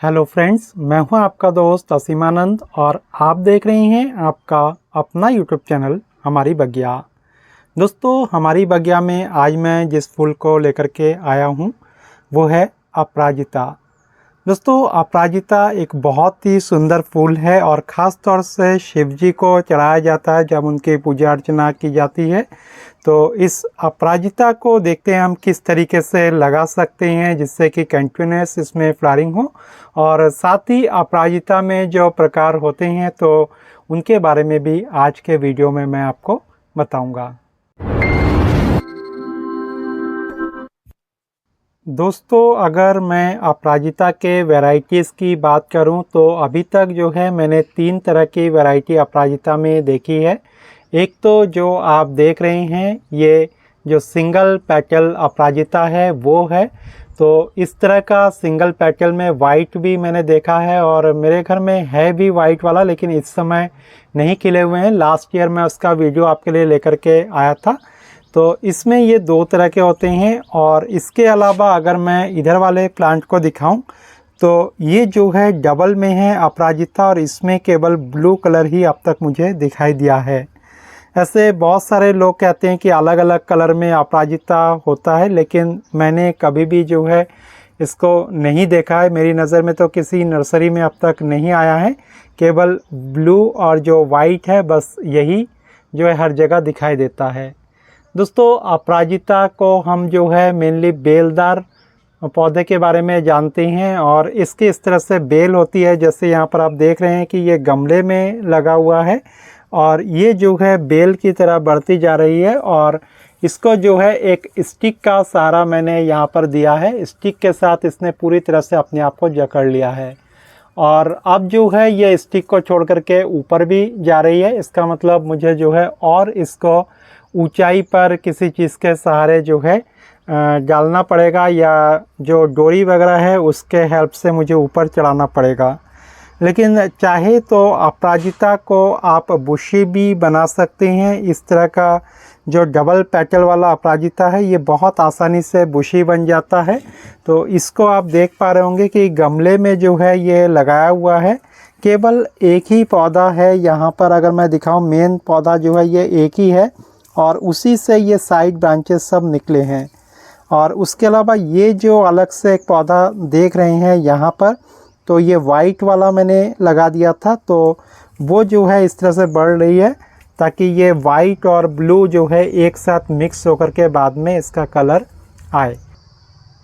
Hello friends, मैं हूं आपका दोस्त असीमानंद और आप देख रहे हैं आपका अपना यूट्यूब चैनल हमारी बगिया। दोस्तों, हमारी बगिया में आज मैं जिस फूल को लेकर के आया हूं वो है अपराजिता। दोस्तों, अपराजिता एक बहुत ही सुंदर फूल है और ख़ास तौर से शिव जी को चढ़ाया जाता है जब उनकी पूजा अर्चना की जाती है। तो इस अपराजिता को देखते हैं हम किस तरीके से लगा सकते हैं जिससे कि कंटिन्यूस इसमें फ्लावरिंग हो, और साथ ही अपराजिता में जो प्रकार होते हैं तो उनके बारे में भी आज के वीडियो में मैं आपको बताऊंगा। दोस्तों, अगर मैं अपराजिता के वैरायटीज़ की बात करूं तो अभी तक जो है मैंने 3 तरह की वैरायटी अपराजिता में देखी है। एक तो जो आप देख रहे हैं ये जो सिंगल पेटल अपराजिता है वो है। तो इस तरह का सिंगल पेटल में वाइट भी मैंने देखा है और मेरे घर में है भी वाइट वाला, लेकिन इस समय नहीं खिले हुए हैं। लास्ट ईयर मैं उसका वीडियो आपके लिए लेकर के आया था। तो इसमें ये 2 तरह के होते हैं। और इसके अलावा अगर मैं इधर वाले प्लांट को दिखाऊं तो ये जो है डबल में है अपराजिता और इसमें केवल ब्लू कलर ही अब तक मुझे दिखाई दिया है। ऐसे बहुत सारे लोग कहते हैं कि अलग अलग कलर में अपराजिता होता है, लेकिन मैंने कभी भी जो है इसको नहीं देखा है। मेरी नज़र में तो किसी नर्सरी में अब तक नहीं आया है। केवल ब्लू और जो वाइट है बस यही जो है हर जगह दिखाई देता है। दोस्तों, अपराजिता को हम जो है मेनली बेलदार पौधे के बारे में जानते हैं और इसकी इस तरह से बेल होती है। जैसे यहाँ पर आप देख रहे हैं कि ये गमले में लगा हुआ है और ये जो है बेल की तरह बढ़ती जा रही है और इसको जो है एक स्टिक का सहारा मैंने यहाँ पर दिया है। स्टिक के साथ इसने पूरी तरह से अपने आप को जकड़ लिया है और अब जो है ये स्टिक को छोड़ करके ऊपर भी जा रही है। इसका मतलब मुझे जो है और इसको ऊंचाई पर किसी चीज़ के सहारे जो है डालना पड़ेगा या जो डोरी वगैरह है उसके हेल्प से मुझे ऊपर चढ़ाना पड़ेगा। लेकिन चाहे तो अपराजिता को आप बुशी भी बना सकते हैं। इस तरह का जो डबल पेटल वाला अपराजिता है ये बहुत आसानी से बुशी बन जाता है। तो इसको आप देख पा रहे होंगे कि गमले में जो है ये लगाया हुआ है। केवल एक ही पौधा है यहाँ पर। अगर मैं दिखाऊं, मेन पौधा जो है ये एक ही है और उसी से ये साइड ब्रांचेस सब निकले हैं। और उसके अलावा ये जो अलग से एक पौधा देख रहे हैं यहाँ पर, तो ये वाइट वाला मैंने लगा दिया था। तो वो जो है इस तरह से बढ़ रही है ताकि ये वाइट और ब्लू जो है एक साथ मिक्स होकर के बाद में इसका कलर आए।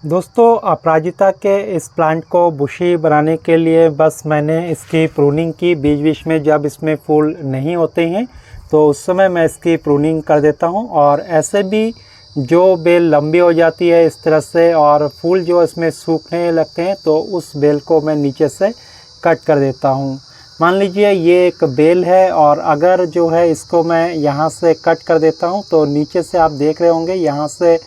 दोस्तों, अपराजिता के इस प्लांट को बुशी बनाने के लिए बस मैंने इसकी प्रूनिंग की। बीच बीच में जब इसमें फूल नहीं होते हैं तो उस समय मैं इसकी प्रूनिंग कर देता हूं। और ऐसे भी जो बेल लंबी हो जाती है इस तरह से और फूल जो इसमें सूखने लगते हैं तो उस बेल को मैं नीचे से कट कर देता हूं। मान लीजिए ये एक बेल है और अगर जो है इसको मैं यहाँ से कट कर देता हूं तो नीचे से आप देख रहे होंगे यहाँ से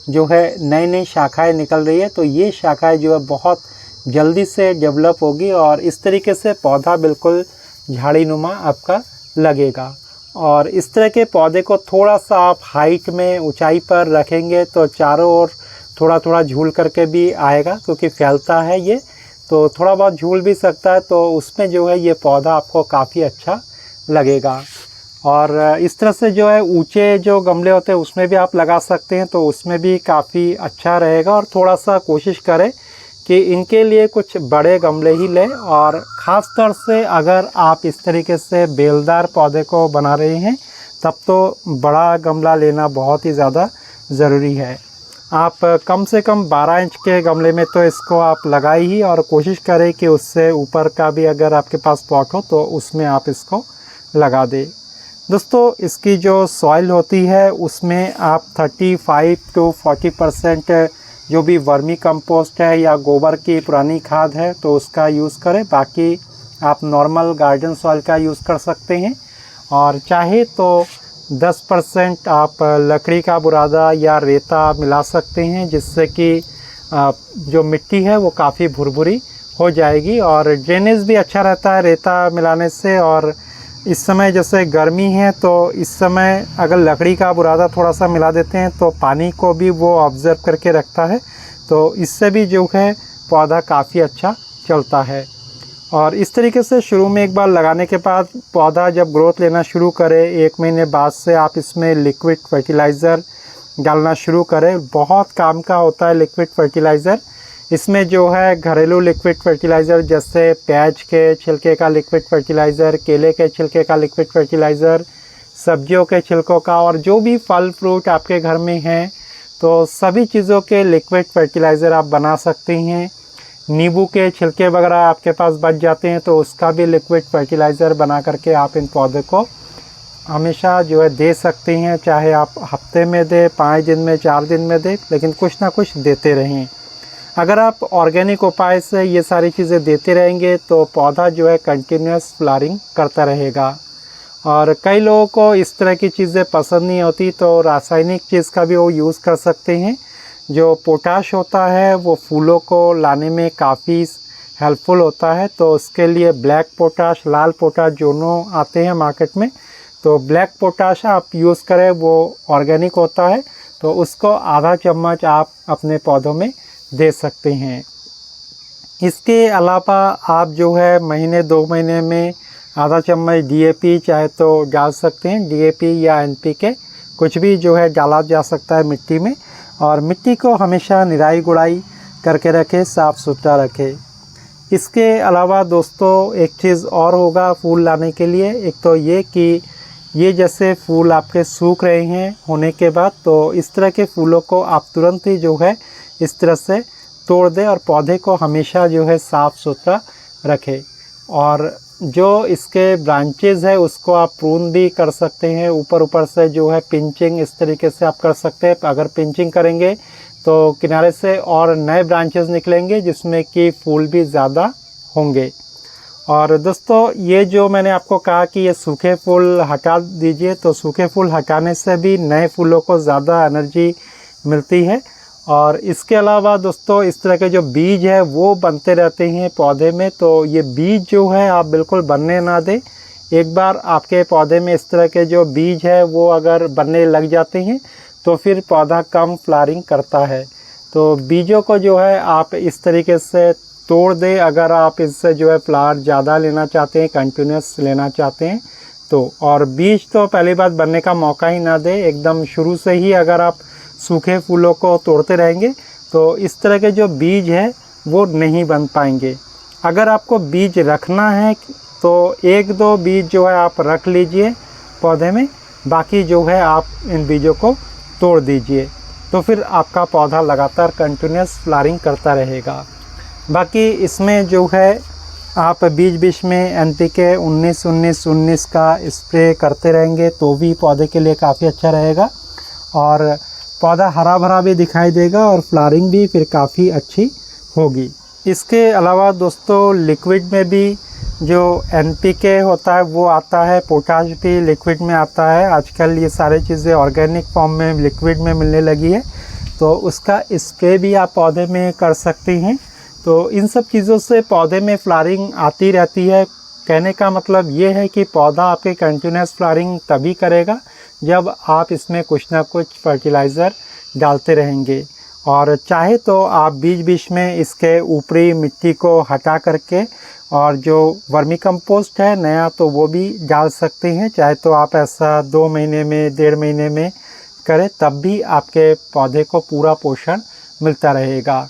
जो है नई नई शाखाएँ निकल रही है। तो ये शाखाएँ जो है बहुत जल्दी से डेवलप होगी और इस तरीके से पौधा बिल्कुल झाड़ीनुमा आपका लगेगा। और इस तरह के पौधे को थोड़ा सा आप हाइट में ऊंचाई पर रखेंगे तो चारों ओर थोड़ा थोड़ा झूल करके भी आएगा, क्योंकि फैलता है ये तो थोड़ा बहुत झूल भी सकता है। तो उसमें जो है ये पौधा आपको काफ़ी अच्छा लगेगा। और इस तरह से जो है ऊंचे जो गमले होते हैं उसमें भी आप लगा सकते हैं, तो उसमें भी काफ़ी अच्छा रहेगा। और थोड़ा सा कोशिश करें कि इनके लिए कुछ बड़े गमले ही लें। और ख़ास तौर से अगर आप इस तरीके से बेलदार पौधे को बना रहे हैं तब तो बड़ा गमला लेना बहुत ही ज़्यादा ज़रूरी है। आप कम से कम 12 इंच के गमले में तो इसको आप लगाए ही, और कोशिश करें कि उससे ऊपर का भी अगर आपके पास पॉट हो तो उसमें आप इसको लगा दें। दोस्तों, इसकी जो सॉइल होती है उसमें आप 35 to 40% जो भी वर्मी कंपोस्ट है या गोबर की पुरानी खाद है तो उसका यूज़ करें। बाकी आप नॉर्मल गार्डन सॉइल का यूज़ कर सकते हैं। और चाहे तो 10% आप लकड़ी का बुरादा या रेता मिला सकते हैं, जिससे कि जो मिट्टी है वो काफ़ी भुरभुरी हो जाएगी और ड्रेनेज भी अच्छा रहता है रेता मिलाने से। और इस समय जैसे गर्मी है तो इस समय अगर लकड़ी का बुरादा थोड़ा सा मिला देते हैं तो पानी को भी वो ऑब्जर्व करके रखता है, तो इससे भी जो है पौधा काफ़ी अच्छा चलता है। और इस तरीके से शुरू में एक बार लगाने के बाद पौधा जब ग्रोथ लेना शुरू करे 1 महीने बाद से आप इसमें लिक्विड फर्टिलाइज़र डालना शुरू करें। बहुत काम का होता है लिक्विड फर्टिलाइज़र। इसमें जो है घरेलू लिक्विड फर्टिलाइज़र जैसे प्याज के छिलके का लिक्विड फर्टिलाइज़र, केले के छिलके का लिक्विड फर्टिलाइज़र, सब्जियों के छिलकों का, और जो भी फल फ्रूट आपके घर में हैं तो सभी चीज़ों के लिक्विड फर्टिलाइज़र आप बना सकते हैं। नींबू के छिलके वगैरह आपके पास बच जाते हैं तो उसका भी लिक्विड फर्टिलाइज़र बना करके आप इन पौधे को हमेशा जो है दे सकते हैं। चाहे आप हफ्ते में दें, 5 दिन में, 4 दिन में दें, लेकिन कुछ ना कुछ देते रहें। अगर आप ऑर्गेनिक उपाय से ये सारी चीज़ें देते रहेंगे तो पौधा जो है कंटिन्यूस फ्लावरिंग करता रहेगा। और कई लोगों को इस तरह की चीज़ें पसंद नहीं होती तो रासायनिक चीज़ का भी वो यूज़ कर सकते हैं। जो पोटाश होता है वो फूलों को लाने में काफ़ी हेल्पफुल होता है, तो उसके लिए ब्लैक पोटाश, लाल पोटाश दोनों आते हैं मार्केट में। तो ब्लैक पोटाश आप यूज़ करें, वो ऑर्गेनिक होता है, तो उसको आधा चम्मच आप अपने पौधों में दे सकते हैं। इसके अलावा आप जो है महीने 2 महीने में आधा चम्मच DAP चाहे तो डाल सकते हैं। DAP या NPK कुछ भी जो है डाला जा सकता है मिट्टी में। और मिट्टी को हमेशा निराई गुड़ाई करके रखें, साफ़ सुथरा रखें। इसके अलावा दोस्तों एक चीज़ और होगा फूल लाने के लिए। एक तो ये कि ये जैसे फूल आपके सूख रहे हैं होने के बाद, तो इस तरह के फूलों को आप तुरंत ही जो है इस तरह से तोड़ दें और पौधे को हमेशा जो है साफ़ सुथरा रखें। और जो इसके ब्रांचेस है उसको आप प्रून भी कर सकते हैं, ऊपर से जो है पिंचिंग इस तरीके से आप कर सकते हैं। अगर पिंचिंग करेंगे तो किनारे से और नए ब्रांचेस निकलेंगे जिसमें कि फूल भी ज़्यादा होंगे। और दोस्तों ये जो मैंने आपको कहा कि ये सूखे फूल हटा दीजिए, तो सूखे फूल हटाने से भी नए फूलों को ज़्यादा एनर्जी मिलती है। और इसके अलावा दोस्तों इस तरह के जो बीज है वो बनते रहते हैं पौधे में, तो ये बीज जो है आप बिल्कुल बनने ना दें। एक बार आपके पौधे में इस तरह के जो बीज है वो अगर बनने लग जाते हैं तो फिर पौधा कम फ्लावरिंग करता है। तो बीजों को जो है आप इस तरीके से तोड़ दें अगर आप इससे जो है फ्लावर ज़्यादा लेना चाहते हैं, कंटिन्यूस लेना चाहते हैं तो। और बीज तो पहली बात बनने का मौका ही ना दें, एकदम शुरू से ही अगर आप सूखे फूलों को तोड़ते रहेंगे तो इस तरह के जो बीज है वो नहीं बन पाएंगे। अगर आपको बीज रखना है तो 1-2 बीज जो है आप रख लीजिए पौधे में, बाकी जो है आप इन बीजों को तोड़ दीजिए, तो फिर आपका पौधा लगातार कंटिन्यूस फ्लावरिंग करता रहेगा। बाकी इसमें जो है आप बीच में NPK 19-19-19 का स्प्रे करते रहेंगे तो भी पौधे के लिए काफ़ी अच्छा रहेगा और पौधा हरा भरा भी दिखाई देगा और फ्लावरिंग भी फिर काफ़ी अच्छी होगी। इसके अलावा दोस्तों लिक्विड में भी जो NPK होता है वो आता है, पोटाश भी लिक्विड में आता है। आजकल ये सारी चीज़ें ऑर्गेनिक फॉर्म में लिक्विड में मिलने लगी है, तो उसका स्प्रे भी आप पौधे में कर सकते हैं। तो इन सब चीज़ों से पौधे में फ्लावरिंग आती रहती है। कहने का मतलब ये है कि पौधा आपके कंटिन्यूस फ्लावरिंग तभी करेगा जब आप इसमें कुछ ना कुछ फर्टिलाइज़र डालते रहेंगे। और चाहे तो आप बीच में इसके ऊपरी मिट्टी को हटा करके और जो वर्मी कंपोस्ट है नया तो वो भी डाल सकते हैं। चाहे तो आप ऐसा 2 महीने में, 1.5 महीने में करें, तब भी आपके पौधे को पूरा पोषण मिलता रहेगा।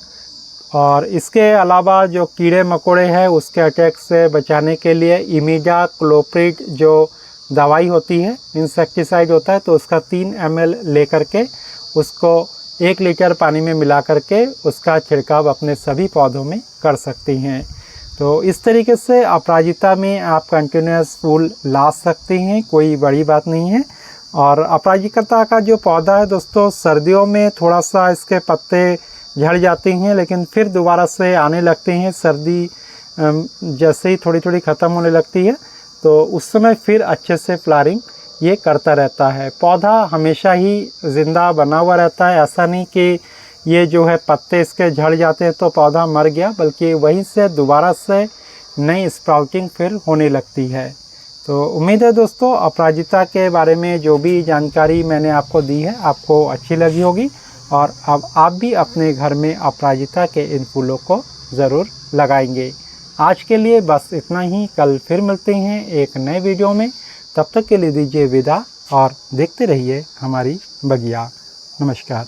और इसके अलावा जो कीड़े मकोड़े हैं उसके अटैक से बचाने के लिए इमिडाक्लोप्रिड जो दवाई होती है, इंसेक्टिसाइड होता है, तो उसका 3 ml ले करके उसको 1 लीटर पानी में मिला करके उसका छिड़काव अपने सभी पौधों में कर सकते हैं। तो इस तरीके से अपराजिता में आप कंटिन्यूस फूल ला सकते हैं, कोई बड़ी बात नहीं है। और अपराजिता का जो पौधा है दोस्तों, सर्दियों में थोड़ा सा इसके पत्ते झड़ जाते हैं लेकिन फिर दोबारा से आने लगते हैं। सर्दी जैसे ही थोड़ी थोड़ी ख़त्म होने लगती है तो उस समय फिर अच्छे से फ्लावरिंग ये करता रहता है। पौधा हमेशा ही ज़िंदा बना हुआ रहता है, ऐसा नहीं कि ये जो है पत्ते इसके झड़ जाते हैं तो पौधा मर गया, बल्कि वहीं से दोबारा से नई स्प्राउटिंग फिर होने लगती है। तो उम्मीद है दोस्तों अपराजिता के बारे में जो भी जानकारी मैंने आपको दी है आपको अच्छी लगी होगी और अब आप भी अपने घर में अपराजिता के इन फूलों को ज़रूर लगाएंगे। आज के लिए बस इतना ही। कल फिर मिलते हैं एक नए वीडियो में। तब तक के लिए दीजिए विदा और देखते रहिए हमारी बगिया। नमस्कार।